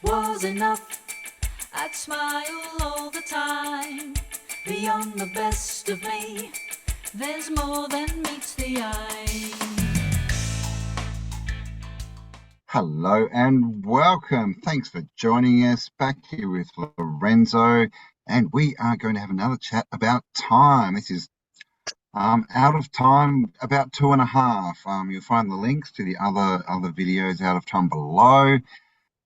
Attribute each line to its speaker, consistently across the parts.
Speaker 1: was enough. I'd smile all the time. Beyond the best of me, there's more than meets the eye.
Speaker 2: Hello and welcome. Thanks for joining us back here with Lorenzo, and we are going to have another chat about time. This is out of time, about 2.5. You'll find the links to the other videos out of time below.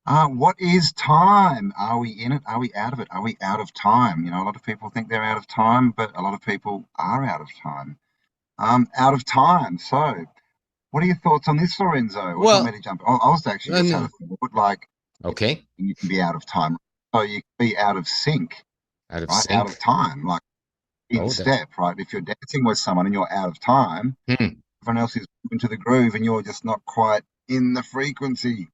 Speaker 2: What is time? Are we in it? Are we out of it? Are we out of time? You know, a lot of people think they're out of time, but a lot of people are out of time. Out of time. So, what are your thoughts on this, Lorenzo? Or do you want me to jump? I was actually just had a thought, like,
Speaker 3: okay,
Speaker 2: you can be out of time, so you can be out of sync,
Speaker 3: out of
Speaker 2: right?
Speaker 3: sync,
Speaker 2: out of time, like in step, right? If you're dancing with someone and you're out of time, everyone else is moving to the groove, and you're just not quite in the frequency.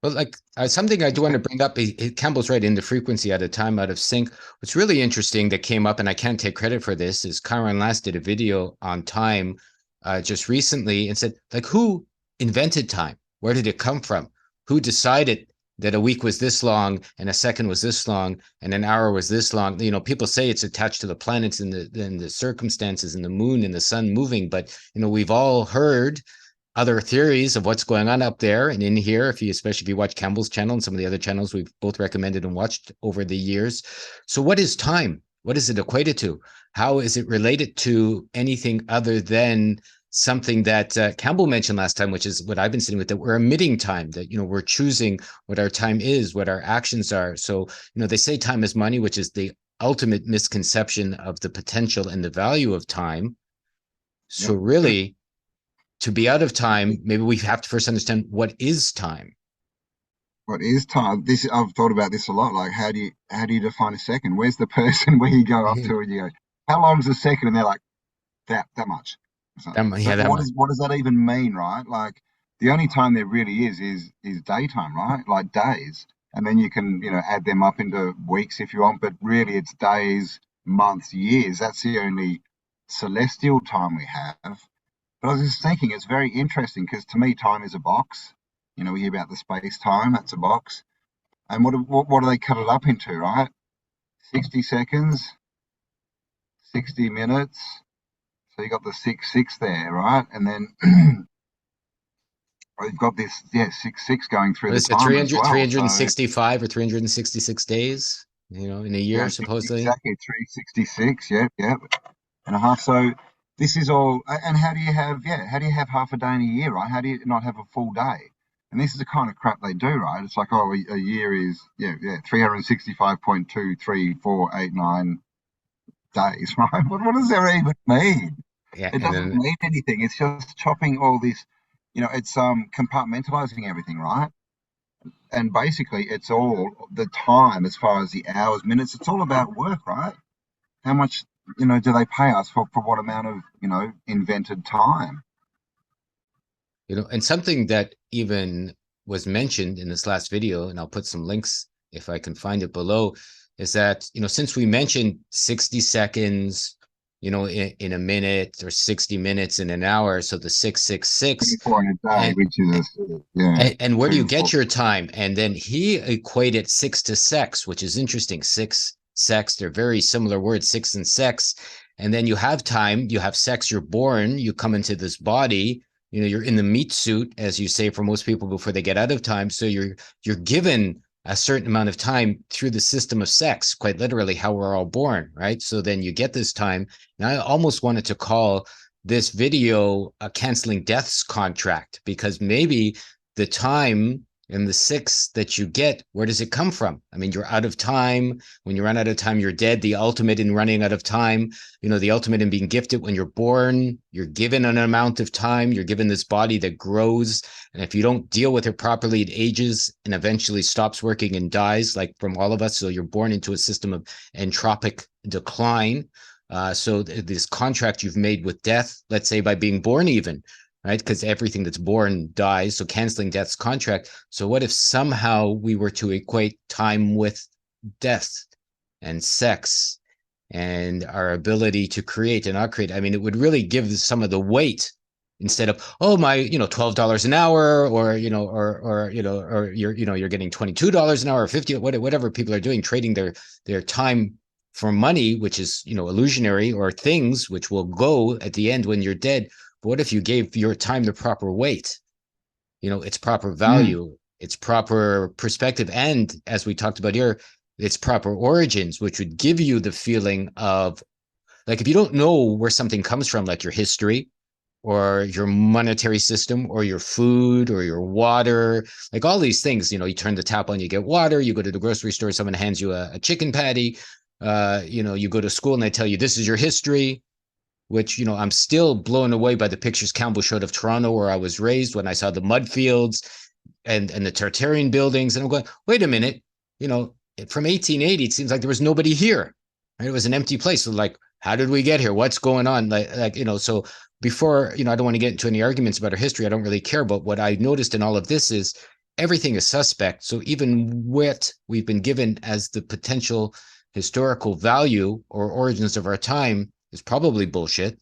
Speaker 3: Well, like something I do want to bring up, Campbell's right, in the frequency, out of time, out of sync. What's really interesting that came up, and I can't take credit for this, is Unlisted did a video on time just recently and said, like, who invented time? Where did it come from? Who decided that a week was this long and a second was this long and an hour was this long? You know, people say it's attached to the planets and the circumstances and the moon and the sun moving, but, you know, we've all heard other theories of what's going on up there and in here, especially if you watch Campbell's channel and some of the other channels we've both recommended and watched over the years. So what is time? What is it equated to? How is it related to anything other than something that Campbell mentioned last time, which is what I've been sitting with, that we're emitting time, that, you know, we're choosing what our time is, what our actions are. So, you know, they say time is money, which is the ultimate misconception of the potential and the value of time. So really, to be out of time, maybe we have to first understand what is time.
Speaker 2: What is time? I've thought about this a lot. Like, how do you define a second? Where's the person where you go up to and you go, how long is a second? And they're like, that much. What does that even mean, right? Like, the only time there really is daytime, right? Like days, and then you can, you know, add them up into weeks if you want. But really, it's days, months, years. That's the only celestial time we have. But I was just thinking, it's very interesting because to me, time is a box. You know, we hear about the space time, that's a box. And what do they cut it up into, right? 60 seconds, 60 minutes. So you got the 6 there, right? And then we've got this, 6 going through the time
Speaker 3: 300,
Speaker 2: as well.
Speaker 3: 365 or 366 days, you know, in a year, supposedly.
Speaker 2: Exactly, 366, yeah. And a half. So this is all, and how do you have half a day in a year, right? How do you not have a full day? And this is the kind of crap they do, right? It's like, oh, a year is 365.23489 days, right? What does that even mean?
Speaker 3: Yeah,
Speaker 2: it doesn't mean anything. It's just chopping all this, you know, it's compartmentalizing everything, right? And basically it's all the time, as far as the hours, minutes, it's all about work, right? How much, you know, do they pay us for what amount of, you know, invented time?
Speaker 3: You know, and something that even was mentioned in this last video, and I'll put some links if I can find it below, is that, you know, since we mentioned 60 seconds, you know, in a minute, or 60 minutes in an hour, so the 666, and where do you get your time? And then he equated 6 to sex, which is interesting. 6, sex, they're very similar words, 6 and sex. And then you have time, you have sex, you're born, you come into this body, you know, you're in the meat suit, as you say, for most people before they get out of time. So you're given a certain amount of time through the system of sex, quite literally how we're all born, right? So then you get this time. And I almost wanted to call this video a canceling deaths contract, because maybe the time and the 6 that you get, where does it come from? I mean, you're out of time. When you run out of time, you're dead. The ultimate in running out of time, you know, the ultimate in being gifted, when you're born, you're given an amount of time. You're given this body that grows. And if you don't deal with it properly, it ages and eventually stops working and dies, like from all of us. So you're born into a system of entropic decline. So this contract you've made with death, let's say by being born even, right? Because everything that's born dies. So canceling death's contract. So what if somehow we were to equate time with death and sex and our ability to create and not create? I mean, it would really give some of the weight instead of, oh, my, $12 an hour, or, or you're getting $22 an hour, or 50, whatever people are doing, trading their time for money, which is, illusionary, or things which will go at the end when you're dead. But what if you gave your time the proper weight, its proper value, its proper perspective, and, as we talked about here, its proper origins, which would give you the feeling of, like, if you don't know where something comes from, like your history or your monetary system or your food or your water, like all these things, you turn the tap on, you get water, you go to the grocery store, someone hands you a chicken patty, you go to school and they tell you this is your history, which, I'm still blown away by the pictures Campbell showed of Toronto, where I was raised, when I saw the mud fields and the Tartarian buildings. And I'm going, wait a minute, from 1880, it seems like there was nobody here. Right? It was an empty place. So, like, how did we get here? What's going on? So before, I don't want to get into any arguments about our history. I don't really care. But what I noticed in all of this is everything is suspect. So even what we've been given as the potential historical value or origins of our time is probably bullshit.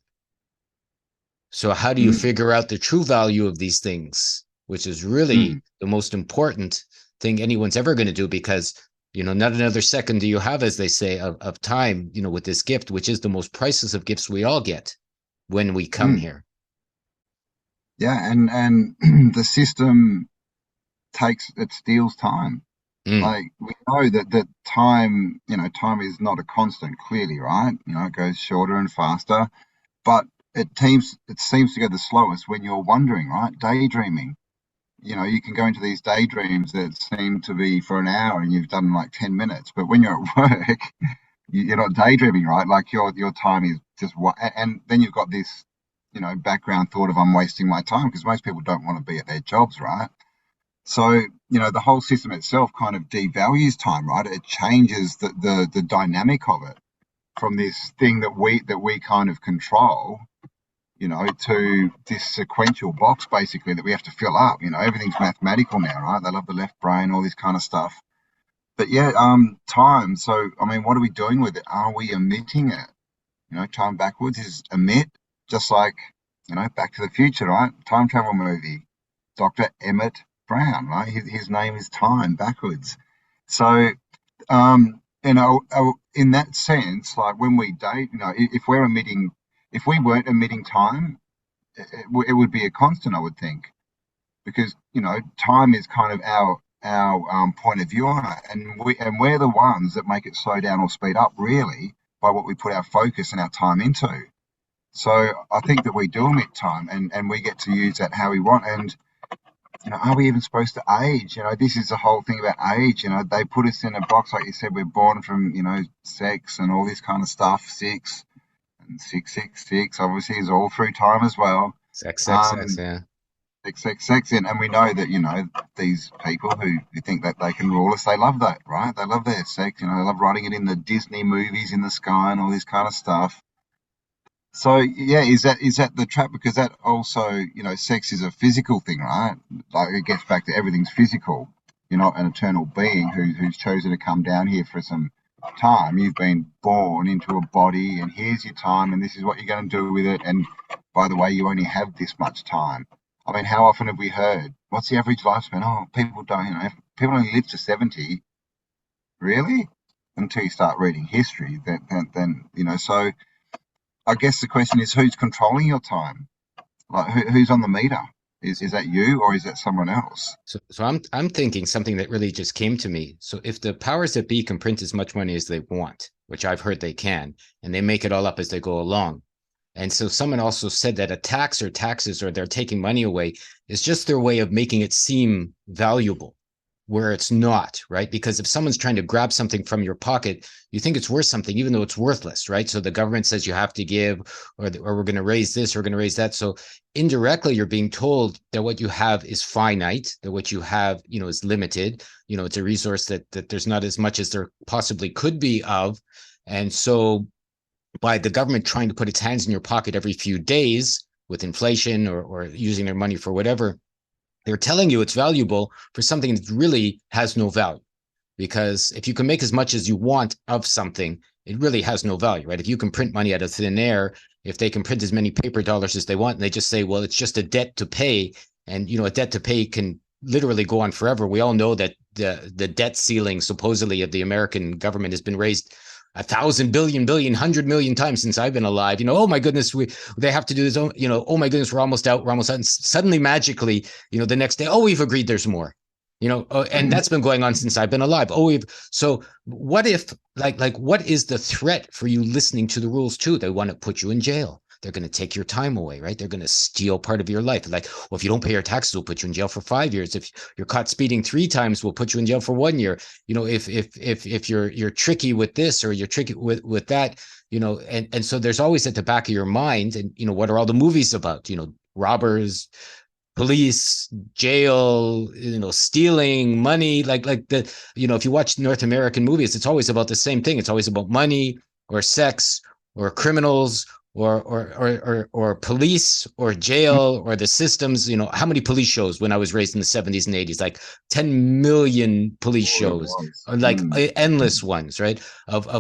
Speaker 3: So how do you figure out the true value of these things, which is really the most important thing anyone's ever going to do? Because, not another second do you have, as they say, of time, with this gift, which is the most priceless of gifts we all get when we come here.
Speaker 2: Yeah, and the system steals time. Like, we know that time, time is not a constant, clearly, right? It goes shorter and faster, but it seems to go the slowest when you're wondering, right? Daydreaming. You can go into these daydreams that seem to be for an hour and you've done like 10 minutes, but when you're at work, you're not daydreaming, right? Like, your time is just and then you've got this, background thought of, I'm wasting my time, because most people don't want to be at their jobs, right? So, the whole system itself kind of devalues time, right? It changes the dynamic of it from this thing that we kind of control, to this sequential box, basically, that we have to fill up. Everything's mathematical now, right? They love the left brain, all this kind of stuff. But yeah, time. So, I mean, what are we doing with it? Are we emitting it? Time backwards is emit, just like, Back to the Future, right? Time travel movie. Dr. Emmett Brown, right? His name is time backwards. So, in that sense, like, when we date, if we weren't emitting time, it would be a constant, I would think, because, time is kind of our point of view on it, and we're the ones that make it slow down or speed up, really, by what we put our focus and our time into. So I think that we do emit time, and we get to use that how we want. And, are we even supposed to age? This is the whole thing about age. They put us in a box, like you said, we're born from, sex and all this kind of stuff. 6 and 666 obviously is all through time as well.
Speaker 3: Sex, yeah.
Speaker 2: Sex, and we know that, these people who think that they can rule us, they love that, right? They love their sex, they love writing it in the Disney movies in the sky and all this kind of stuff. So yeah, is that the trap? Because that also, sex is a physical thing, right? Like, it gets back to everything's physical. You're not an eternal being who's chosen to come down here for some time. You've been born into a body, and here's your time, and this is what you're going to do with it. And by the way, you only have this much time. I mean, how often have we heard, what's the average lifespan? Oh, people don't, people only live to 70. Really? Until you start reading history, then so I guess the question is, who's controlling your time? Like, who's on the meter? Is that you, or is that someone else?
Speaker 3: So I'm thinking something that really just came to me. So if the powers that be can print as much money as they want, which I've heard they can, and they make it all up as they go along. And so someone also said that a tax or taxes, or they're taking money away, is just their way of making it seem valuable, where it's not, right? Because if someone's trying to grab something from your pocket, you think it's worth something, even though it's worthless, right? So the government says you have to give, or we're going to raise this, or we're going to raise that. So indirectly, you're being told that what you have is finite, that what you have, is limited. It's a resource that there's not as much as there possibly could be of. And so by the government trying to put its hands in your pocket every few days with inflation, or using their money for whatever, they're telling you it's valuable for something that really has no value. Because if you can make as much as you want of something, it really has no value, right? If you can print money out of thin air, if they can print as many paper dollars as they want, and they just say, well, it's just a debt to pay. And, a debt to pay can literally go on forever. We all know that the debt ceiling supposedly of the American government has been raised 1,000 billion, 100 million times since I've been alive. Oh my goodness, they have to do this. Oh my goodness, we're almost out. And suddenly, magically, the next day, oh, we've agreed there's more. And that's been going on since I've been alive. So what if, what is the threat for you listening to the rules too? They want to put you in jail. They're going to take your time away, right? They're going to steal part of your life. Well, if you don't pay your taxes, we'll put you in jail for 5 years. If you're caught speeding 3 times, we'll put you in jail for 1 year. If you're tricky with this or you're tricky with that, and so there's always at the back of your mind, and what are all the movies about? Robbers, police, jail, stealing money, if you watch North American movies, it's always about the same thing. It's always about money or sex or criminals or police or jail or the systems. How many police shows when I was raised in the 70s and 80s? Like 10 million police shows, endless ones, right?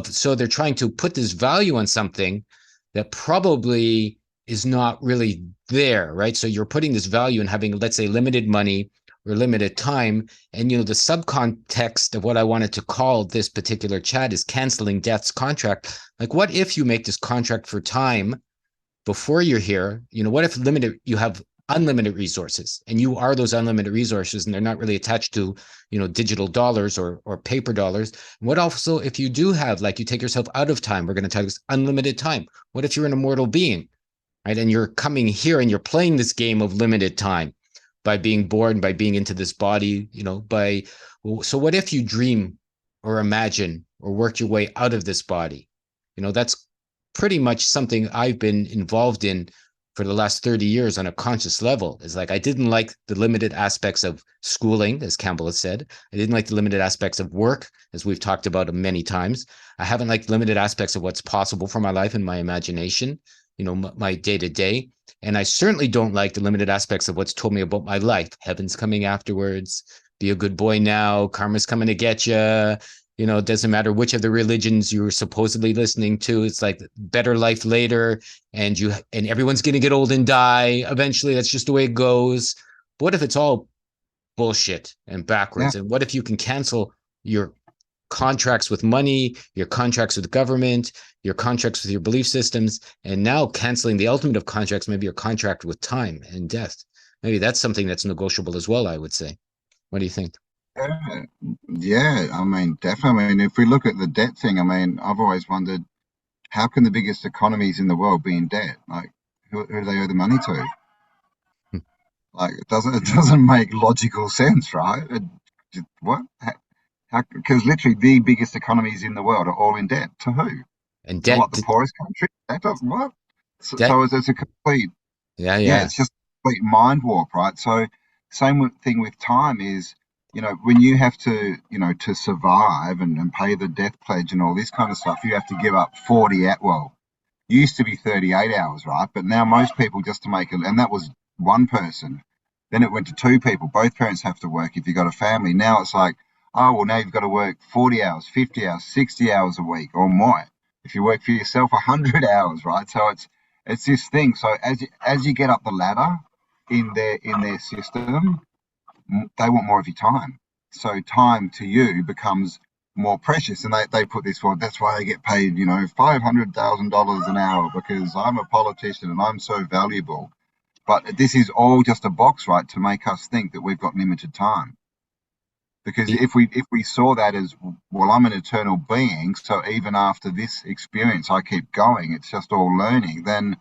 Speaker 3: So they're trying to put this value on something that probably is not really there, right? So you're putting this value in having, let's say, limited money or limited time. And, the subcontext of what I wanted to call this particular chat is canceling death's contract. Like, what if you make this contract for time before you're here? What if you have unlimited resources and you are those unlimited resources and they're not really attached to, digital dollars or paper dollars? What also, if you do have, you take yourself out of time, we're going to tell this unlimited time. What if you're an immortal being, right? And you're coming here and you're playing this game of limited time by being born, by being into this body, so what if you dream or imagine or work your way out of this body? That's pretty much something I've been involved in for the last 30 years on a conscious level. Is I didn't like the limited aspects of schooling, as Campbell has said. I didn't like the limited aspects of work, as we've talked about many times. I haven't liked limited aspects of what's possible for my life and my imagination, my day-to-day. And I certainly don't like the limited aspects of what's told me about my life. Heaven's coming afterwards. Be a good boy now. Karma's coming to get you. It doesn't matter which of the religions you're supposedly listening to. It's like better life later, and everyone's going to get old and die eventually. That's just the way it goes. But what if it's all bullshit and backwards? Yeah. And what if you can cancel your contracts with money, your contracts with government, your contracts with your belief systems, and now canceling the ultimate of contracts, maybe your contract with time and death? Maybe that's something that's negotiable as well, I would say. What do you think?
Speaker 2: Yeah, I mean, definitely. I mean, if we look at the debt thing, I mean, I've always wondered, how can the biggest economies in the world be in debt? Like, who do they owe the money to? Like, it doesn't make logical sense, right? What? Because literally the biggest economies in the world are all in debt. To who?
Speaker 3: And debt,
Speaker 2: the poorest country? That doesn't what? So it's a complete.
Speaker 3: Yeah.
Speaker 2: It's just a complete mind warp, right? So same thing with time is, when you have to, to survive and pay the death pledge and all this kind of stuff, you have to give up 40 used to be 38 hours, right? But now most people, just to make it, and that was one person. Then it went to 2 people. Both parents have to work if you've got a family. Now it's like, oh, well, now you've got to work 40 hours, 50 hours, 60 hours a week or more. If you work for yourself, 100 hours, right? So it's this thing. So as you get up the ladder in their system, they want more of your time. So time to you becomes more precious. And they put this forward. That's why they get paid, $500,000 an hour, because I'm a politician and I'm so valuable. But this is all just a box, right, to make us think that we've got limited time. Because if we saw that as, well, I'm an eternal being, so even after this experience, I keep going, it's just all learning, then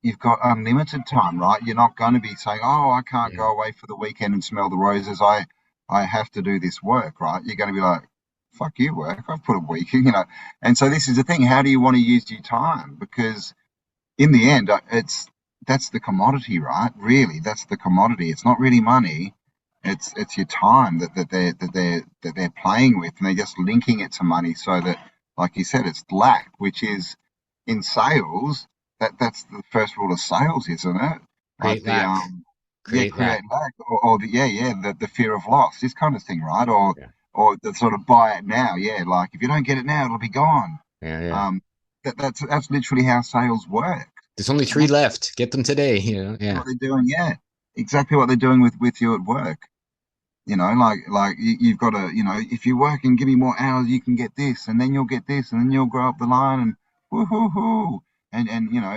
Speaker 2: you've got unlimited time, right? You're not going to be saying, oh, I can't go away for the weekend and smell the roses. I have to do this work, right? You're going to be like, fuck you, work. I've put a week in, And so this is the thing. How do you want to use your time? Because in the end, that's the commodity, right? Really, that's the commodity. It's not really money. It's your time that they're playing with, and they're just linking it to money so that, like you said, it's lack, which is in sales. That's the first rule of sales, isn't it?
Speaker 3: Create lack.
Speaker 2: Create lack, or the fear of loss, this kind of thing, right? Or the sort of buy it now, like if you don't get it now, it'll be gone. that's literally how sales work.
Speaker 3: There's only
Speaker 2: And
Speaker 3: 3 left. Get them today, you know. Yeah.
Speaker 2: what they're doing. Yeah, exactly what they're doing with you at work. Like you've got to, if you work and give me more hours, you can get this, and then you'll get this, and then you'll go up the line, and woohoo, and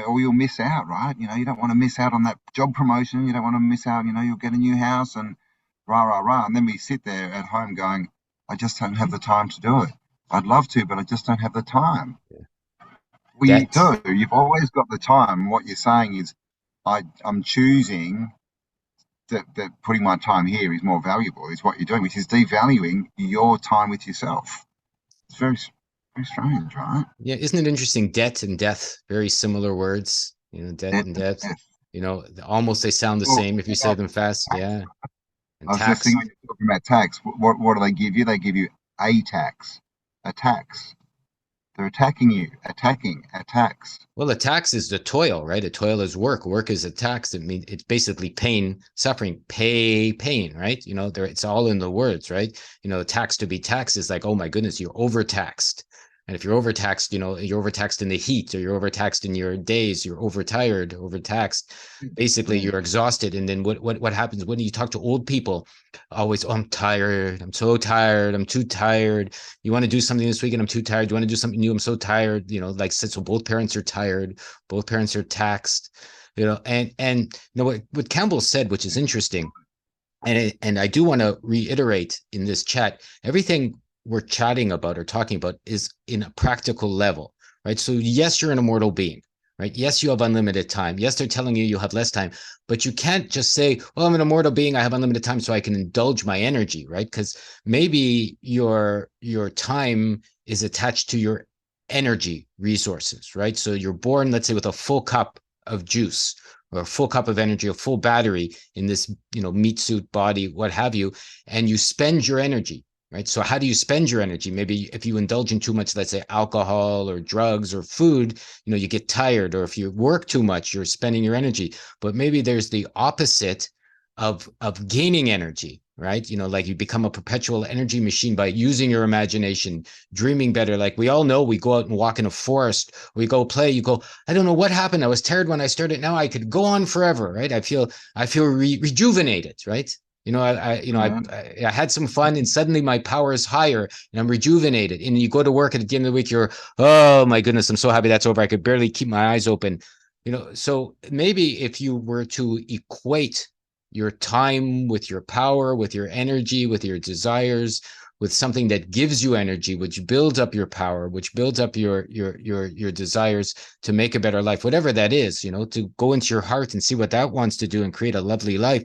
Speaker 2: or you'll miss out, right? You don't want to miss out on that job promotion. You don't want to miss out. You'll get a new house and rah rah rah, and then we sit there at home going, I just don't have the time to do it. I'd love to, but I just don't have the time. Well, you
Speaker 3: Debt.
Speaker 2: do. You've always got the time. What you're saying is, I'm choosing that putting my time here is more valuable, is what you're doing, which is devaluing your time with yourself. It's very strange, right?
Speaker 3: Yeah, isn't it interesting? Debt and death, very similar words. Debt and death. Almost they sound the same if you say them fast. Yeah. And
Speaker 2: I was just
Speaker 3: tax.
Speaker 2: thinking when you're talking about tax, what do they give you? They give you a tax. They're attacking you. A tax.
Speaker 3: Well, a tax is the toil, right? A toil is work. Work is a tax. It means it's basically pain, suffering, pain, right? It's all in the words, right? Tax to be taxed is like, oh my goodness, you're overtaxed. And if you're overtaxed, you're overtaxed in the heat, or you're overtaxed in your days, you're overtired, overtaxed. Basically, you're exhausted. And then what happens when you talk to old people? Always, oh, I'm tired. I'm so tired. I'm too tired. You want to do something this weekend? I'm too tired. You want to do something new? I'm so tired. Like so both parents are tired. Both parents are taxed. And what Campbell said, which is interesting, and I do want to reiterate in this chat, everything we're chatting about or talking about is in a practical level, right? So yes, you're an immortal being, right? Yes, you have unlimited time. Yes, they're telling you have less time, but you can't just say, well, I'm an immortal being, I have unlimited time, so I can indulge my energy, right? Because maybe your time is attached to your energy resources, right? So you're born, let's say, with a full cup of juice or a full cup of energy, a full battery in this, meat suit body, what have you, and you spend your energy. Right. So how do you spend your energy? Maybe if you indulge in too much, let's say alcohol or drugs or food, you get tired, or if you work too much, you're spending your energy. But maybe there's the opposite of gaining energy, right? Like you become a perpetual energy machine by using your imagination, dreaming better. Like we all know, we go out and walk in a forest, we go play, you go, I don't know what happened. I was tired when I started. Now I could go on forever, right? I feel rejuvenated, right? I had some fun, and suddenly my power is higher and I'm rejuvenated. And you go to work at the end of the week, you're, oh my goodness, I'm so happy that's over. I could barely keep my eyes open. So maybe if you were to equate your time with your power, with your energy, with your desires, with something that gives you energy, which builds up your power, which builds up your desires to make a better life, whatever that is, to go into your heart and see what that wants to do and create a lovely life.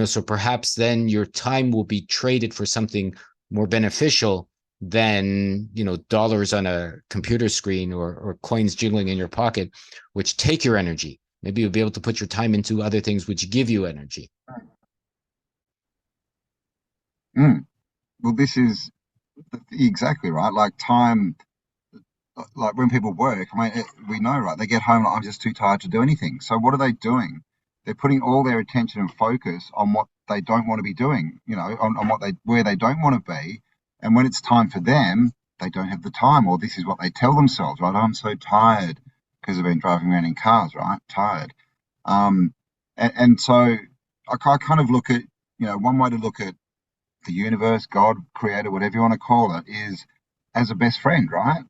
Speaker 3: So perhaps then your time will be traded for something more beneficial than, dollars on a computer screen or coins jiggling in your pocket, which take your energy. Maybe you'll be able to put your time into other things which give you energy.
Speaker 2: Well, this is exactly right. Like time, like when people work, I mean, we know, right? They get home, like, I'm just too tired to do anything. So what are they doing? They're putting all their attention and focus on what they don't want to be doing, on where they don't want to be. And when it's time for them, they don't have the time, or this is what they tell themselves, right? I'm so tired because they've been driving around in cars, right? Tired. And so I kind of look at, one way to look at the universe, God, creator, whatever you want to call it, is as a best friend, right?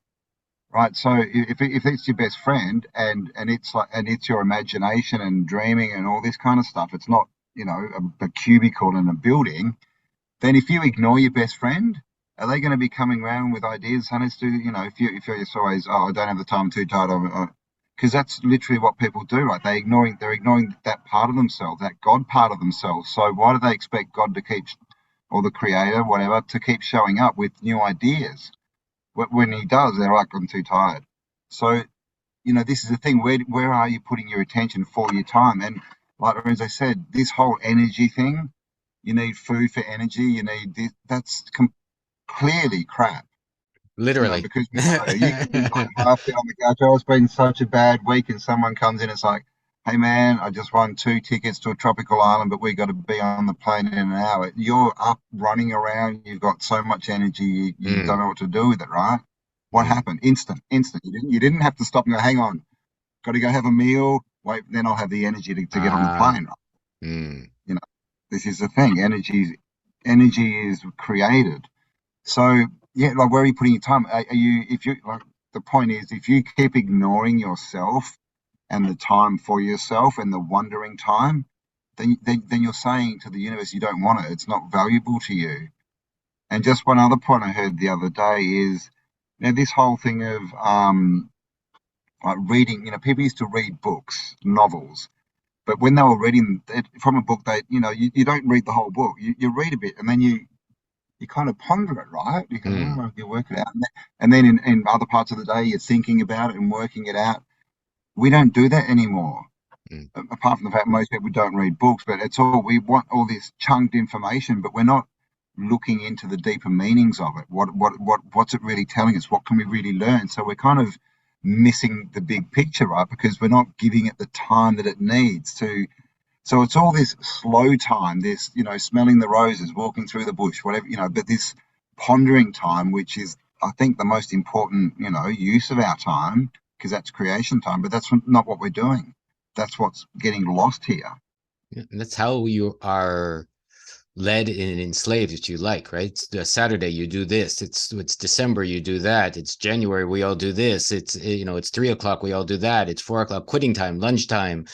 Speaker 2: Right. So if it's your best friend and it's your imagination and dreaming and all this kind of stuff, it's not, a cubicle in a building, then if you ignore your best friend, are they going to be coming around with ideas? And let's do, if you're just always, oh, I don't have the time, I'm too tired, because that's literally what people do, right? They're ignoring that part of themselves, that God part of themselves. So why do they expect God to keep, or the creator, whatever, to keep showing up with new ideas? When he does, they're like, I'm too tired. So, this is the thing. Where are you putting your attention for your time? And like Lorenzo said, this whole energy thing, you need food for energy. You need this. That's clearly crap.
Speaker 3: Literally.
Speaker 2: Because you can be like half on the couch. Oh, it's been such a bad week, and someone comes in, it's like, hey man, I just won 2 tickets to a tropical island, but we got to be on the plane in an hour. You're up running around. You've got so much energy, you don't know what to do with it, right? What happened? Instant. You didn't have to stop and go, hang on, got to go have a meal. Wait, then I'll have the energy to get on the plane.
Speaker 3: Mm.
Speaker 2: You know, this is the thing. Energy is created. So yeah, like where are you putting your time? Are you, if you like, the point is, if you keep ignoring yourself and the time for yourself and the wandering time, then you're saying to the universe you don't want it. It's not valuable to you. And just one other point I heard the other day is, this whole thing of like reading. People used to read books, novels, but when they were reading it from a book, you don't read the whole book. You read a bit, and then you kind of ponder it, right? You go, oh, you work it out, and then in other parts of the day, you're thinking about it and working it out. We don't do that anymore. Apart from the fact most people don't read books, but we want all this chunked information, but we're not looking into the deeper meanings of it. What's it really telling us? What can we really learn? So we're kind of missing the big picture, right? Because we're not giving it the time that it needs to. So it's all this slow time, this, smelling the roses, walking through the bush, whatever, but this pondering time, which is, I think, the most important, use of our time, because that's creation time, but that's not what we're doing. That's what's getting lost here.
Speaker 3: And that's how you are led and enslaved, if you like, right? It's Saturday, you do this. It's December, you do that. It's January, we all do this. It's 3 o'clock, we all do that. It's 4 o'clock, quitting time, lunchtime,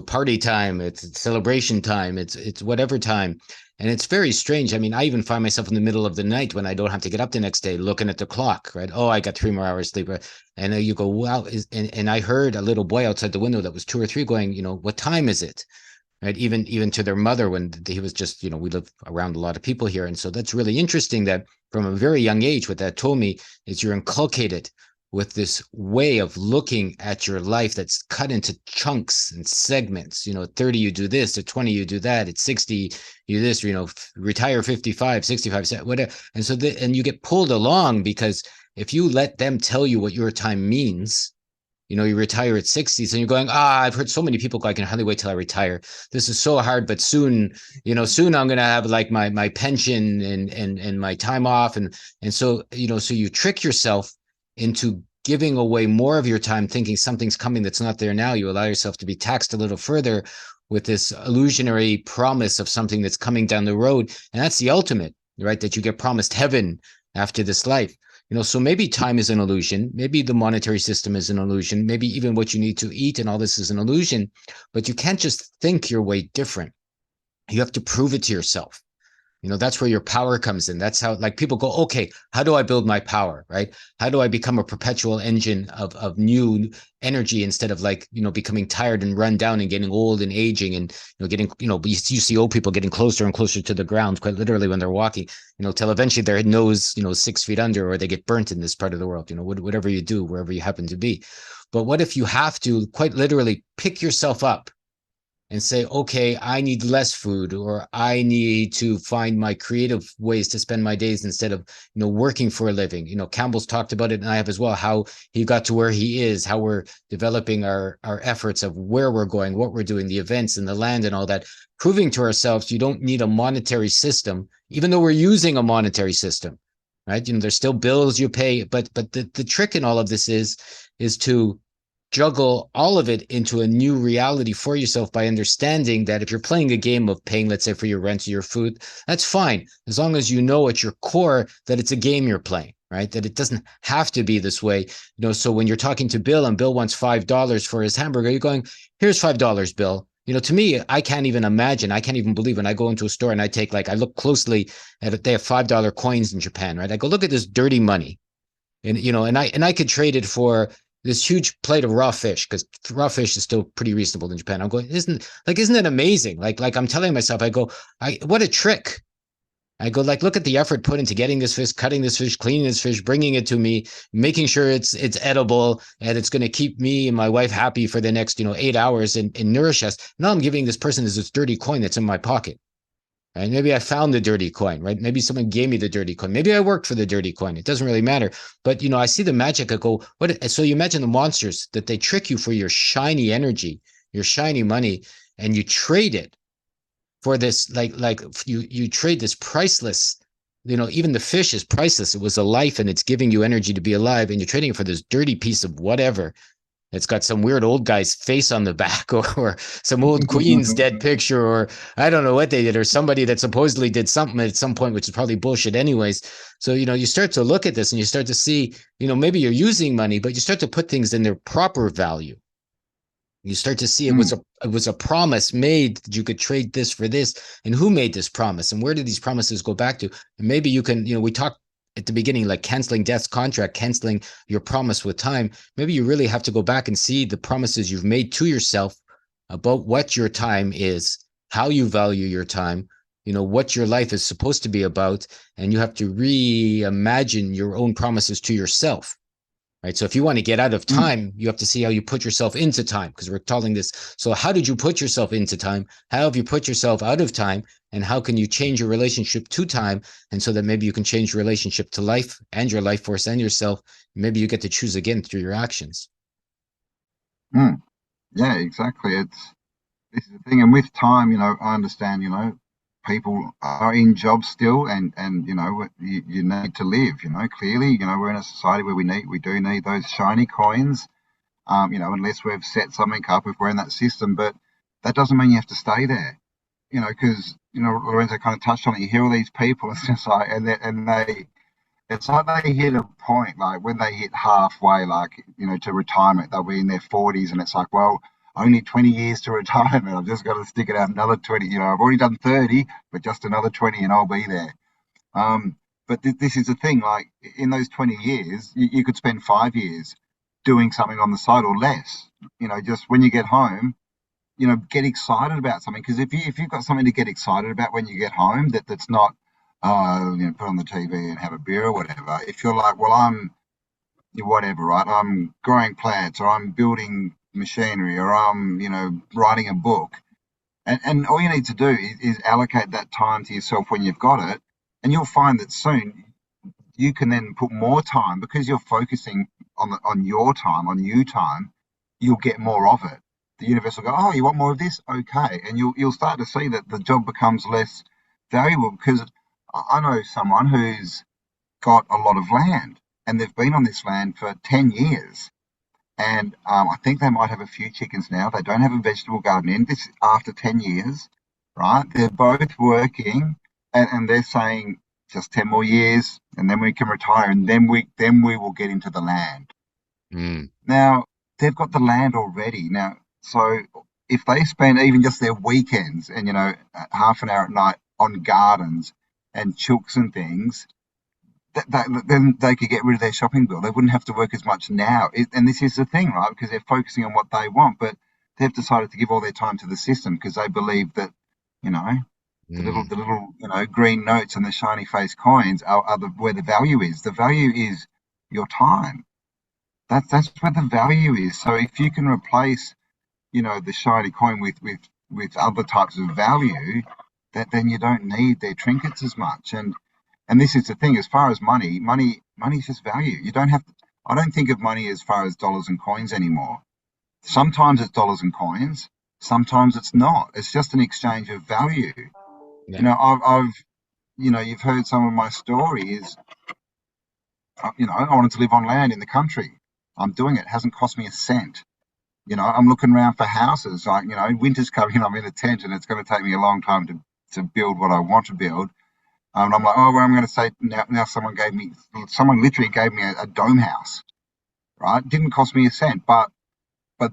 Speaker 3: party time. It's celebration time. It's whatever time. And it's very strange. I mean, I even find myself in the middle of the night when I don't have to get up the next day looking at the clock, right? Oh, I got 3 more hours sleep. And you go, wow. And I heard a little boy outside the window that was 2 or 3 going, what time is it? Right. Even to their mother when he was just, we live around a lot of people here. And so that's really interesting that from a very young age, what that told me is you're inculcated with this way of looking at your life that's cut into chunks and segments. At 30, you do this, at 20, you do that, at 60, you do this, retire 55, 65, whatever. And so, and you get pulled along because if you let them tell you what your time means, you retire at 60s and you're going, I've heard so many people go, I can hardly wait till I retire. This is so hard, but soon I'm going to have like my pension and my time off. And so, so you trick yourself into giving away more of your time, thinking something's coming that's not there now. You allow yourself to be taxed a little further with this illusionary promise of something that's coming down the road. And that's the ultimate, right? That you get promised heaven after this life. So maybe time is an illusion. Maybe the monetary system is an illusion. Maybe even what you need to eat and all this is an illusion. But you can't just think your way different. You have to prove it to yourself. That's where your power comes in. That's how, like, people go, okay, how do I build my power, right? How do I become a perpetual engine of new energy instead of becoming tired and run down and getting old and aging and, getting, you see old people getting closer and closer to the ground, quite literally when they're walking, till eventually their nose, 6 feet under, or they get burnt in this part of the world, whatever you do, wherever you happen to be. But what if you have to quite literally pick yourself up and say, okay, I need less food, or I need to find my creative ways to spend my days instead of, working for a living. Campbell's talked about it, and I have as well, how he got to where he is, how we're developing our efforts of where we're going, what we're doing, the events and the land and all that, proving to ourselves you don't need a monetary system, even though we're using a monetary system, right? There's still bills you pay, but the trick in all of this is to juggle all of it into a new reality for yourself by understanding that if you're playing a game of paying, let's say, for your rent or your food, that's fine, as long as you know at your core that it's a game you're playing, right? That it doesn't have to be this way. So when you're talking to Bill and Bill wants $5 for his hamburger, you're going, here's $5, Bill. To me, I can't even imagine, I can't even believe when I go into a store and I take, I look closely at it, they have $5 coins in Japan, right? I go, look at this dirty money. And, and I could trade it for this huge plate of raw fish, because raw fish is still pretty reasonable in Japan. I'm going, isn't that amazing? Like I'm telling myself, I go, what a trick. I go, look at the effort put into getting this fish, cutting this fish, cleaning this fish, bringing it to me, making sure it's edible, and it's going to keep me and my wife happy for the next, 8 hours and nourish us. Now I'm giving this person this dirty coin that's in my pocket. Right? Maybe I found the dirty coin, right? Maybe someone gave me the dirty coin. Maybe I worked for the dirty coin. It doesn't really matter. But, I see the magic. I go, what? So you imagine the monsters that they trick you for your shiny energy, your shiny money, and you trade it for this, you trade this priceless even the fish is priceless. It was a life and it's giving you energy to be alive, and you're trading it for this dirty piece of whatever. It's got some weird old guy's face on the back, or some old queen's dead picture, or I don't know what they did, or somebody that supposedly did something at some point, which is probably bullshit anyways. So, you start to look at this and you start to see, maybe you're using money, but you start to put things in their proper value. You start to see it was a promise made that you could trade this for this, and who made this promise, and where did these promises go back to? And maybe you can, we talked at the beginning, like canceling death's contract, canceling your promise with time. Maybe you really have to go back and see the promises you've made to yourself about what your time is, how you value your time, what your life is supposed to be about, and you have to reimagine your own promises to yourself. Right. So if you want to get out of time, you have to see how you put yourself into time, because we're calling this. So how did you put yourself into time? How have you put yourself out of time? And how can you change your relationship to time? And so that maybe you can change your relationship to life and your life force and yourself. Maybe you get to choose again through your actions.
Speaker 2: Yeah, exactly. This is the thing. And with time, I understand, people are in jobs still, and you need to live, clearly, we're in a society where we do need those shiny coins, unless we've set something up, if we're in that system. But that doesn't mean you have to stay there, because Lorenzo kind of touched on it. You hear all these people, it's just like, it's like they hit a point, like when they hit halfway, like, to retirement, they'll be in their 40s, and it's like, well, only 20 years to retirement. I've just got to stick it out another 20. I've already done 30, but just another 20 and I'll be there. But this is the thing, like in those 20 years, you could spend 5 years doing something on the side or less, just when you get home, get excited about something. Because if you've got something to get excited about when you get home, that's not, put on the TV and have a beer or whatever. If you're like, well, I'm whatever, right? I'm growing plants, or I'm building machinery, or I'm, writing a book. And all you need to do is allocate that time to yourself when you've got it. And you'll find that soon you can then put more time, because you're focusing on your time, on you time, you'll get more of it. The universe will go, oh, you want more of this? Okay. And you'll start to see that the job becomes less valuable, because I know someone who's got a lot of land, and they've been on this land for 10 years. And I think they might have a few chickens now. They don't have a vegetable garden in. This after 10 years, right? They're both working, and they're saying just 10 more years, and then we can retire, and then we will get into the land. Now, they've got the land already. Now, so if they spend even just their weekends and, half an hour at night on gardens and chooks and things, then they could get rid of their shopping bill. They wouldn't have to work as much now. And this is the thing, right? Because they're focusing on what they want, but they've decided to give all their time to the system, because they believe that, the little, green notes and the shiny face coins are where the value is. The value is your time. That's where the value is. So if you can replace, the shiny coin with other types of value, then you don't need their trinkets as much. And this is the thing, as far as money is just value. You don't have to, I don't think of money as far as dollars and coins anymore. Sometimes it's dollars and coins, sometimes it's not. It's just an exchange of value. Yeah. I've you've heard some of my stories. I wanted to live on land in the country. I'm doing it. It hasn't cost me a cent. I'm looking around for houses. Like, winter's coming, I'm in a tent, and it's going to take me a long time to build what I want to build. And I'm like, oh, well, I'm going to say now someone literally gave me a dome house, right? Didn't cost me a cent, but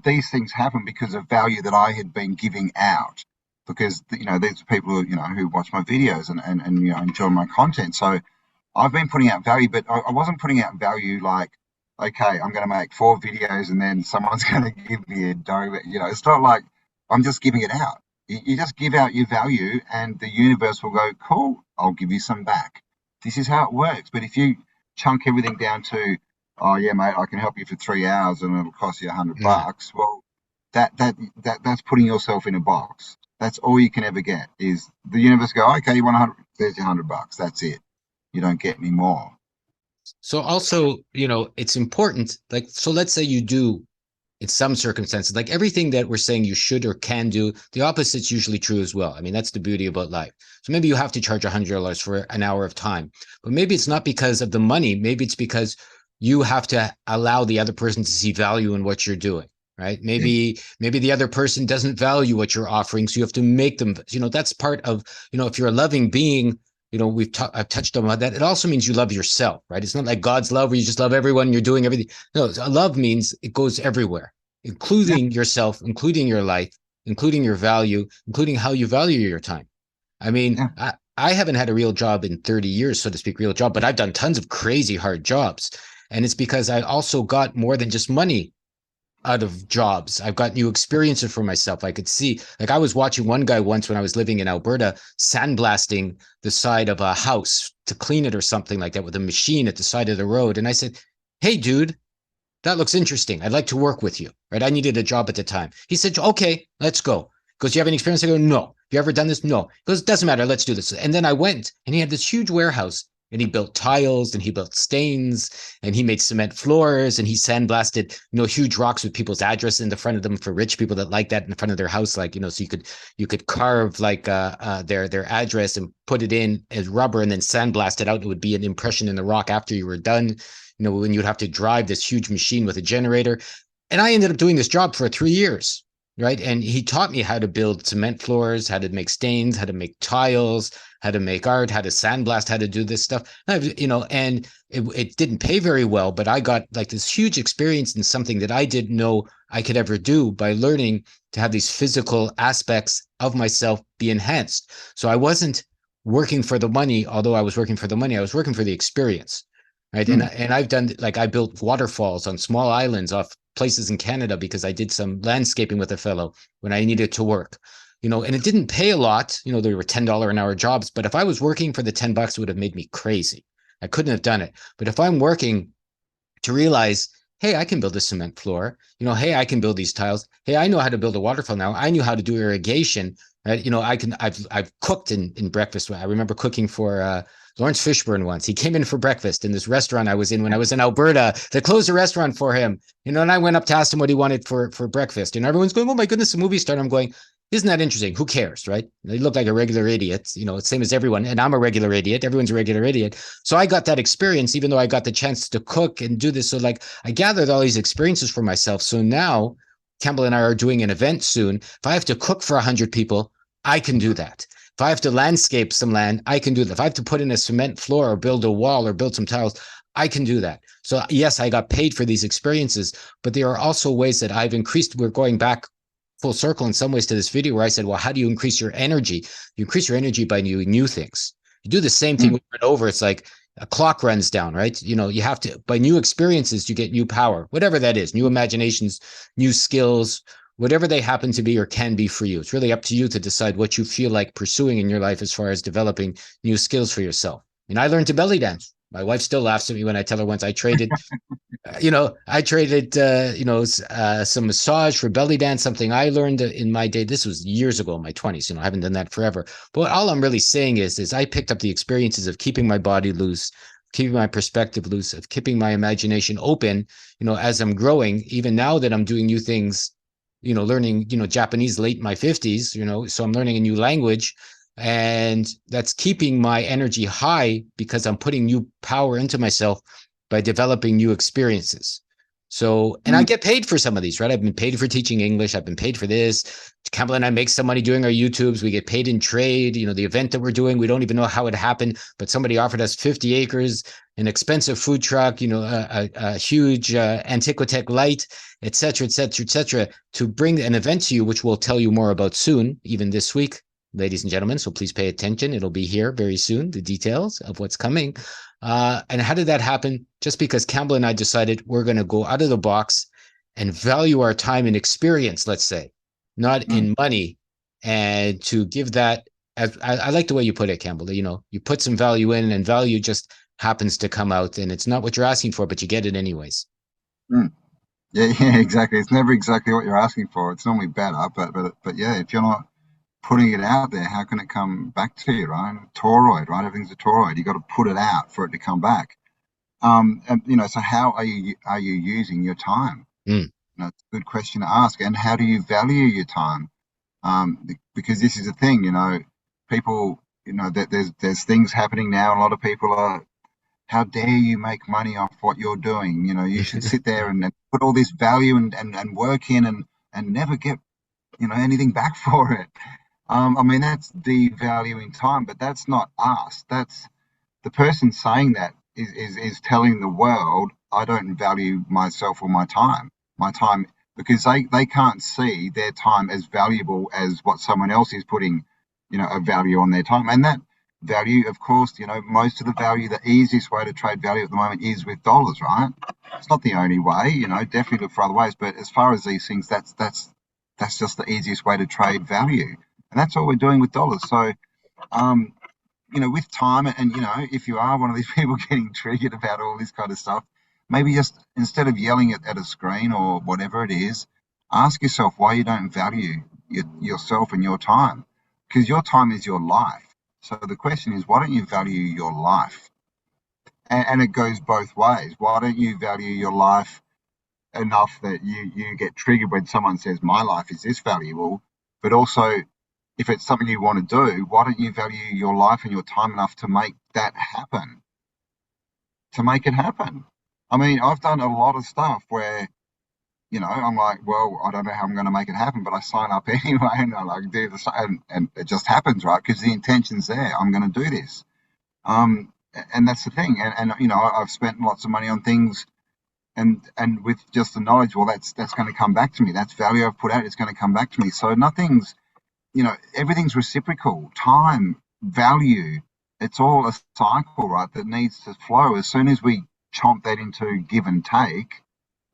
Speaker 2: these things happen because of value that I had been giving out, because, these are people who watch my videos and enjoy my content. So I've been putting out value, but I wasn't putting out value like, okay, I'm going to make 4 videos and then someone's going to give me a dome. It's not like I'm just giving it out. You just give out your value, and the universe will go, cool, I'll give you some back. This is how it works. But if you chunk everything down to, oh yeah, mate, I can help you for 3 hours and it'll cost you $100. Well, that's putting yourself in a box. That's all you can ever get. Is the universe go, okay, you want 100? There's your $100. That's it. You don't get any more.
Speaker 3: So also, it's important. Like, so let's say you do in some circumstances. Like everything that we're saying you should or can do, the opposite's usually true as well. I mean, that's the beauty about life. So maybe you have to charge $100 for an hour of time, but maybe it's not because of the money. Maybe it's because you have to allow the other person to see value in what you're doing. Right? Maybe the other person doesn't value what you're offering, so you have to make them. That's part of, if you're a loving being, I've touched on that. It also means you love yourself, right? It's not like God's love where you just love everyone, you're doing everything. No, love means it goes everywhere, including yourself, including your life, including your value, including how you value your time. I mean, I haven't had a real job in 30 years, so to speak, real job, but I've done tons of crazy hard jobs. And it's because I also got more than just money out of jobs. I've got new experiences for myself. I could see, like I was watching one guy once when I was living in Alberta, sandblasting the side of a house to clean it or something like that with a machine at the side of the road. And I said, hey, dude, that looks interesting. I'd like to work with you, right? I needed a job at the time. He said, okay, let's go. He goes, you have any experience? I go, no. You ever done this? No. He goes, doesn't matter. Let's do this. And then I went and he had this huge warehouse and he built tiles and he built stains and he made cement floors and he sandblasted, huge rocks with people's address in the front of them for rich people that like that in front of their house. Like, so you could carve like their address and put it in as rubber and then sandblast it out. It would be an impression in the rock after you were done, when you'd have to drive this huge machine with a generator. And I ended up doing this job for 3 years. Right. And he taught me how to build cement floors, how to make stains, how to make tiles, how to make art, how to sandblast, how to do this stuff, and it didn't pay very well, but I got like this huge experience in something that I didn't know I could ever do by learning to have these physical aspects of myself be enhanced. So I wasn't working for the money, although I was working for the money, I was working for the experience. Right. And I've done, like, I built waterfalls on small islands off places in Canada because I did some landscaping with a fellow when I needed to work, and it didn't pay a lot. There were $10 an hour jobs, but if I was working for the $10, it would have made me crazy. I couldn't have done it. But if I'm working to realize, hey, I can build a cement floor, hey, I can build these tiles. Hey, I know how to build a waterfall now. I knew how to do irrigation. Right. I've cooked in breakfast. I remember cooking for, Lawrence Fishburne once. He came in for breakfast in this restaurant I was in when I was in Alberta. They closed the restaurant for him, and I went up to ask him what he wanted for breakfast. And everyone's going, oh my goodness, a movie star. And I'm going, isn't that interesting? Who cares, right? They look like a regular idiot, it's same as everyone. And I'm a regular idiot. Everyone's a regular idiot. So I got that experience, even though I got the chance to cook and do this. So like I gathered all these experiences for myself. So now Campbell and I are doing an event soon. If I have to cook for 100 people, I can do that. If I have to landscape some land, I can do that. If I have to put in a cement floor or build a wall or build some tiles, I can do that. So yes, I got paid for these experiences, but there are also ways that I've increased. We're going back full circle in some ways to this video where I said, well, how do you increase your energy? You increase your energy by doing new things. You do the same thing over and over. It's like a clock runs down, right? You have to, by new experiences, you get new power, whatever that is, new imaginations, new skills, whatever they happen to be or can be for you. It's really up to you to decide what you feel like pursuing in your life as far as developing new skills for yourself. And I learned to belly dance. My wife still laughs at me when I tell her once I traded, some massage for belly dance, something I learned in my day. This was years ago in my 20s. I haven't done that forever. But all I'm really saying is I picked up the experiences of keeping my body loose, keeping my perspective loose, of keeping my imagination open, as I'm growing, even now that I'm doing new things, learning, Japanese late in my 50s, so I'm learning a new language, and that's keeping my energy high because I'm putting new power into myself by developing new experiences. So, and I get paid for some of these, right? I've been paid for teaching English. I've been paid for this. Campbell and I make some money doing our YouTubes. We get paid in trade. The event that we're doing, we don't even know how it happened, but somebody offered us 50 acres, an expensive food truck, a huge Antiquitech light, et cetera, to bring an event to you, which we'll tell you more about soon, even this week, ladies and gentlemen. So please pay attention. It'll be here very soon, the details of what's coming. And how did that happen? Just because Campbell and I decided we're going to go out of the box and value our time and experience, let's say, not in money, and to give that, as I like the way you put it, Campbell, you put some value in and value just happens to come out, and it's not what you're asking for, but you get it anyways.
Speaker 2: Yeah, exactly. It's never exactly what you're asking for. It's normally better, but yeah, if you're not putting it out there, how can it come back to you, right? Toroid, right? Everything's a toroid. You got to put it out for it to come back. And so how are you using your time? it's a good question to ask. And how do you value your time? Because this is the thing, people, that there's things happening now. A lot of people are, how dare you make money off what you're doing? You should sit there and put all this value and work in and never get, anything back for it. I mean, that's devaluing time, but that's not us. That's the person saying that is telling the world, I don't value myself or my time. My time, because they can't see their time as valuable as what someone else is putting, a value on their time. And that value, of course, most of the value, the easiest way to trade value at the moment is with dollars, right? It's not the only way, definitely look for other ways. But as far as these things, that's just the easiest way to trade value. And that's what we're doing with dollars. So, with time, and if you are one of these people getting triggered about all this kind of stuff, maybe just instead of yelling at a screen or whatever it is, ask yourself why you don't value yourself and your time, because your time is your life. So the question is, why don't you value your life? And it goes both ways. Why don't you value your life enough that you get triggered when someone says my life is this valuable, but also if it's something you want to do, why don't you value your life and your time enough to make that happen? To make it happen. I mean, I've done a lot of stuff where, I'm like, well, I don't know how I'm going to make it happen, but I sign up anyway and I do this, and it just happens, right? Because the intention's there. I'm going to do this. And that's the thing. And I've spent lots of money on things, and with just the knowledge, well, that's going to come back to me. That's value I've put out. It's going to come back to me. So nothing's, everything's reciprocal. Time, value, it's all a cycle, right, that needs to flow. As soon as we chomp that into give and take,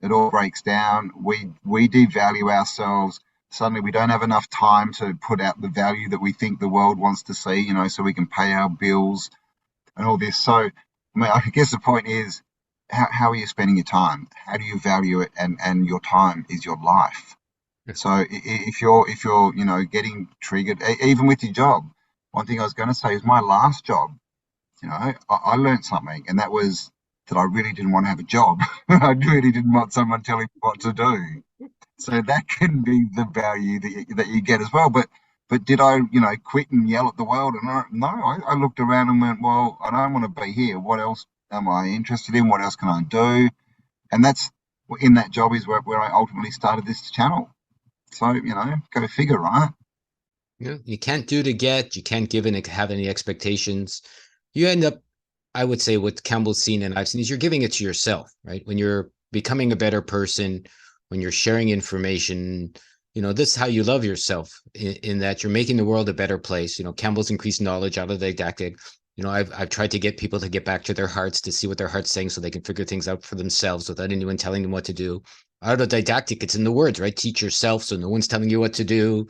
Speaker 2: it all breaks down. We devalue ourselves. Suddenly we don't have enough time to put out the value that we think the world wants to see, so we can pay our bills and all this. So, I mean, I guess the point is, how are you spending your time? How do you value it? And your time is your life. So if you're getting triggered, even with your job, one thing I was going to say is my last job, I learned something, and that was that I really didn't want to have a job. I really didn't want someone telling me what to do. So that can be the value that you get as well. But did I, quit and yell at the world? And no, I looked around and went, well, I don't want to be here. What else am I interested in? What else can I do? And that's in that job is where I ultimately started this channel. So, go figure, right?
Speaker 3: Yeah, you can't do to get, you can't give and have any expectations. You end up, I would say, what Campbell's seen and I've seen is you're giving it to yourself, right? When you're becoming a better person, when you're sharing information, this is how you love yourself in that you're making the world a better place. Campbell's increased knowledge, Autodidactic. I've tried to get people to get back to their hearts, to see what their heart's saying so they can figure things out for themselves without anyone telling them what to do. Autodidactic, it's in the words, right? Teach yourself, so no one's telling you what to do.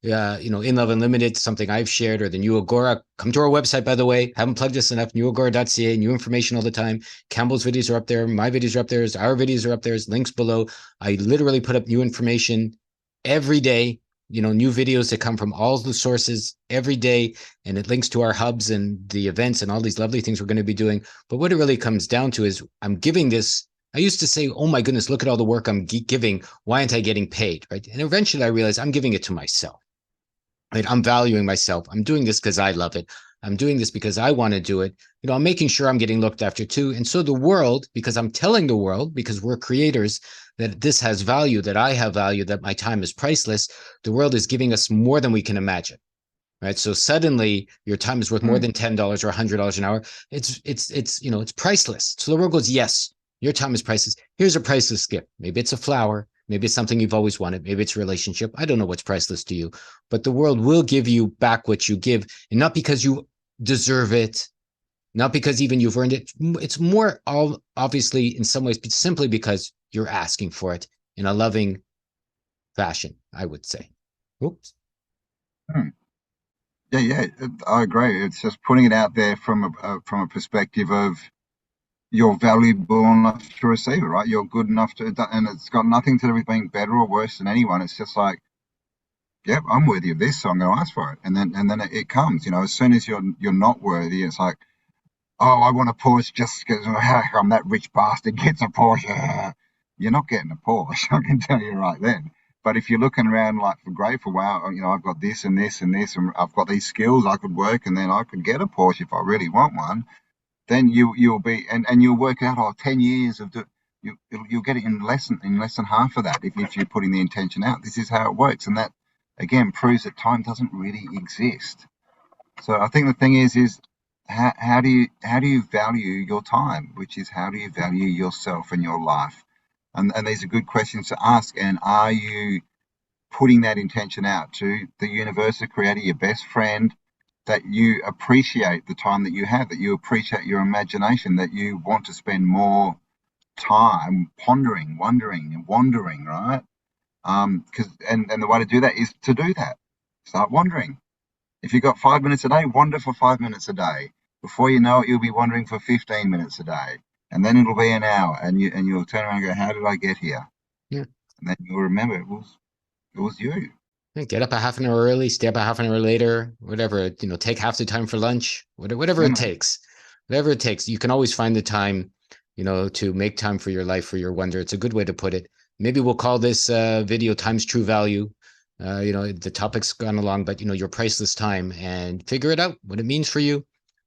Speaker 3: In Love Unlimited, something I've shared, or the New Agora. Come to our website, by the way. Haven't plugged this enough. newagora.ca, new information all the time. Campbell's videos are up there. My videos are up there. Our videos are up there. Links below. I literally put up new information every day. New videos that come from all the sources every day, and it links to our hubs and the events and all these lovely things we're going to be doing. But what it really comes down to is I'm giving this. I used to say, oh my goodness, look at all the work I'm giving. Why aren't I getting paid? Right. And eventually I realized I'm giving it to myself. Right. I'm valuing myself. I'm doing this because I love it. I'm doing this because I want to do it. I'm making sure I'm getting looked after too. And so the world, because I'm telling the world, because we're creators, that this has value, that I have value, that my time is priceless, the world is giving us more than we can imagine. Right. So suddenly your time is worth more than $10 or $100 an hour. It's priceless. So the world goes, yes, your time is priceless. Here's a priceless gift. Maybe it's a flower. Maybe it's something you've always wanted. Maybe it's a relationship. I don't know what's priceless to you, but the world will give you back what you give, and not because you deserve it, not because even you've earned it. It's more obviously in some ways, but simply because you're asking for it in a loving fashion, I would say. Oops.
Speaker 2: Yeah, I agree. It's just putting it out there from a perspective of you're valuable enough to receive it, right? You're good enough to, and it's got nothing to do with being better or worse than anyone. It's just like, yep, I'm worthy of this, so I'm going to ask for it, and then it comes. As soon as you're not worthy, it's like, oh, I want a Porsche just because I'm that rich bastard gets a Porsche. you're not getting a Porsche. I can tell you right then. But if you're looking around like for grateful, wow, I've got this and this and this, and I've got these skills, I could work, and then I could get a Porsche if I really want one. Then you'll be, and you'll work out 10 years of you'll get it in less than half of that if you're putting the intention out. This is how it works, and that again proves that time doesn't really exist. So I think the thing is how do you value your time, which is how do you value yourself and your life? And these are good questions to ask. And are you putting that intention out to the universe, the creator, your best friend, that you appreciate the time that you have, that you appreciate your imagination, that you want to spend more time pondering, wondering, and wandering, right? Because and the way to do that is to do that. Start wandering. If you've got 5 minutes a day, wander for 5 minutes a day. Before you know it, you'll be wandering for 15 minutes a day. And then it'll be an hour, and you'll turn around and go, how did I get here?
Speaker 3: Yeah.
Speaker 2: And then you'll remember it was you.
Speaker 3: Get up a half an hour early, stay up a half an hour later, whatever, take half the time for lunch, whatever it takes. Whatever it takes. You can always find the time, to make time for your life, for your wonder. It's a good way to put it. Maybe we'll call this video Time's True Value. The topic's gone along, but your priceless time, and figure it out, what it means for you.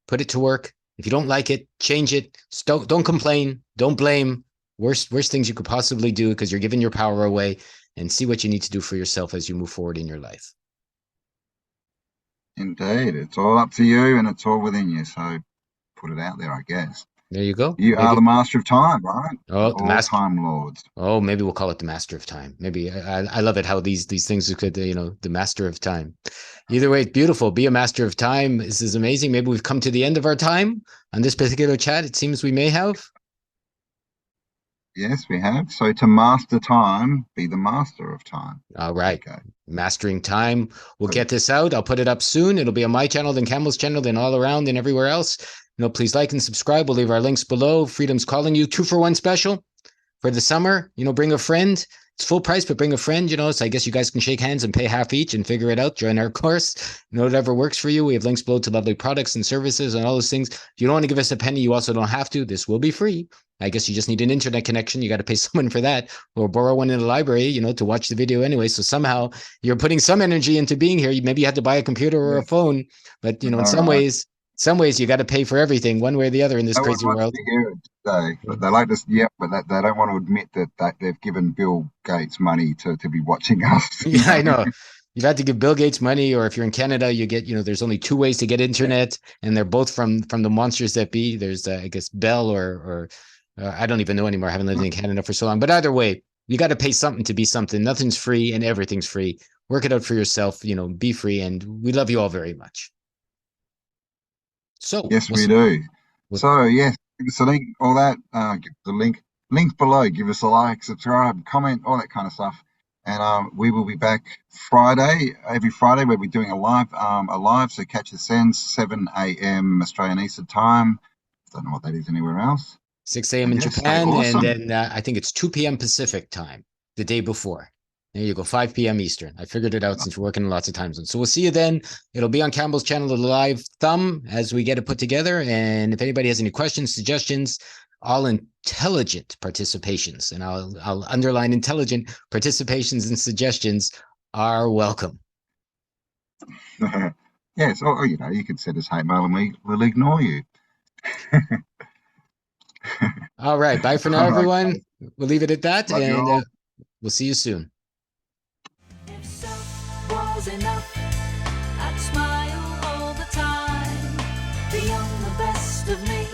Speaker 3: Put it to work. If you don't like it, change it. Don't complain. Don't blame. Worst things you could possibly do, because you're giving your power away, and see what you need to do for yourself as you move forward in your life.
Speaker 2: Indeed. It's all up to you, and it's all within you. So put it out there, I guess.
Speaker 3: There you go.
Speaker 2: You are the master of time, right?
Speaker 3: Oh, the master
Speaker 2: time lords.
Speaker 3: Oh, maybe we'll call it the master of time. Maybe I love it how these things could, the master of time. Either way, beautiful. Be a master of time. This is amazing. Maybe we've come to the end of our time on this particular chat. It seems we may have.
Speaker 2: Yes, we have. So to master time, be the master of time.
Speaker 3: All right. Okay. Mastering time. We'll get this out. I'll put it up soon. It'll be on my channel, then Campbell's channel, then all around and everywhere else. Please like and subscribe. We'll leave our links below. Freedom's calling you. 2-for-1 special for the summer. Bring a friend. It's full price, but bring a friend, so I guess you guys can shake hands and pay half each and figure it out. Join our course. Whatever works for you. We have links below to lovely products and services and all those things. If you don't want to give us a penny, you also don't have to. This will be free. I guess you just need an internet connection. You got to pay someone for that, or borrow one in the library, to watch the video anyway. So somehow you're putting some energy into being here. Maybe you had to buy a computer or a phone, but in some ways you got to pay for everything one way or the other in this crazy world.
Speaker 2: Today, but they like this, but they don't want to admit that they've given Bill Gates money to be watching us.
Speaker 3: Yeah, I know. You've had to give Bill Gates money, or if you're in Canada, you get, there's only 2 ways to get internet, and they're both from the monsters that be. There's, I guess, Bell or I don't even know anymore. I haven't lived in Canada for so long. But either way, you got to pay something to be something. Nothing's free and everything's free. Work it out for yourself, be free. And we love you all very much. So
Speaker 2: yes, we do. So yes, give us a link, all that. Give us a link below. Give us a like, subscribe, comment, all that kind of stuff. And we will be back every Friday. We'll be doing a live. So catch us then 7 a.m. Australian Eastern Time. Don't know what that is anywhere else.
Speaker 3: 6 a.m. in Japan, awesome. And then I think it's 2 p.m. Pacific time the day before. There you go, 5 p.m. Eastern. I figured it out since we're working in lots of time zones. So we'll see you then. It'll be on Campbell's channel, the live thumb, as we get it put together. And if anybody has any questions, suggestions, all intelligent participations, and I'll underline intelligent participations and suggestions are welcome.
Speaker 2: Yes, or you can send us hate mail and we'll ignore you.
Speaker 3: All right, bye for now, everyone. We'll leave it at that, and we'll see you soon.
Speaker 1: If self was enough, I'd smile all the time. Beyond the best of me,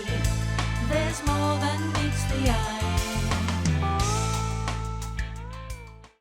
Speaker 1: there's more than meets the eye.